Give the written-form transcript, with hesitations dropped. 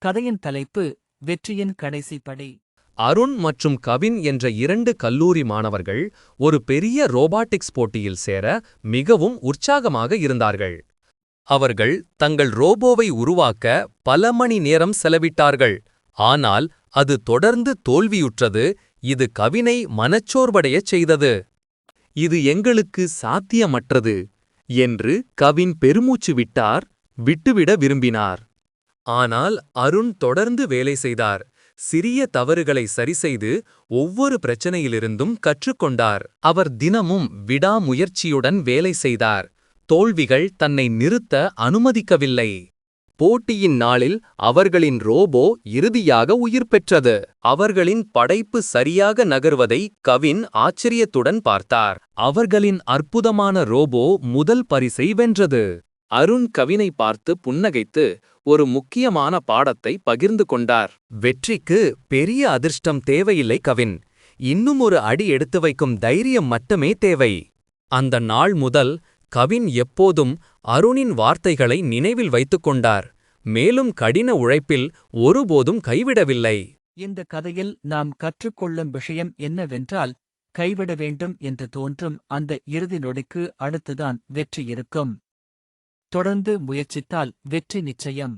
கதையின் தலைப்பு வெற்றியின் கடைசி படி. அருண் மற்றும் கவின் என்ற 2 கல்லூரி மாணவர்கள் ஒரு பெரிய ரோபாட்டிக்ஸ் போட்டியில் சேர மிகவும் உற்சாகமாக இருந்தார்கள். அவர்கள் தங்கள் ரோபோவை உருவாக்க பல மணி நேரம் செலவிட்டார்கள். ஆனால் அது தொடர்ந்து தோல்வியுற்றது. இது கவினை மனச்சோர்வடையச் செய்தது. இது எங்களுக்கு சாத்தியமற்றது என்று கவின் பெருமூச்சு விட்டுவிட விரும்பினார். ஆனால் அருண் தொடர்ந்து வேலை செய்தார். சிறிய தவறுகளை சரிசெய்து ஒவ்வொரு பிரச்சனையிலிருந்தும் கற்றுக்கொண்டார். அவர் தினமும் விடாமுயற்சியுடன் வேலை செய்தார். தோல்விகள் தன்னை நிறுத்த அனுமதிக்கவில்லை. போட்டியின் நாளில் அவர்களின் ரோபோ இறுதியாக உயிர் பெற்றது. அவர்களின் படைப்பு சரியாக நகர்வதை கவின் ஆச்சரியத்துடன் பார்த்தார். அவர்களின் அற்புதமான ரோபோ முதல் பரிசை வென்றது. அருண் கவினை பார்த்து புன்னகைத்து ஒரு முக்கியமான பாடத்தை பகிர்ந்து கொண்டார். வெற்றிக்கு பெரிய அதிர்ஷ்டம் தேவையில்லை கவின். இன்னும் ஒரு அடி எடுத்து வைக்கும் தைரியம் மட்டுமே தேவை. அந்த நாள் முதல் கவின் எப்போதும் அருணின் வார்த்தைகளை நினைவில் வைத்துக் கொண்டார். மேலும் கடின உழைப்பில் ஒருபோதும் கைவிடவில்லை. இந்த கதையில் நாம் கற்றுக்கொள்ளும் விஷயம் என்னவென்றால், கைவிட வேண்டும் என்று தோன்றும் அந்த இறுதி நொடிக்கு அடுத்துதான் வெற்றி இருக்கும். தொடர்ந்து முயற்சித்தால் வெற்றி நிச்சயம்.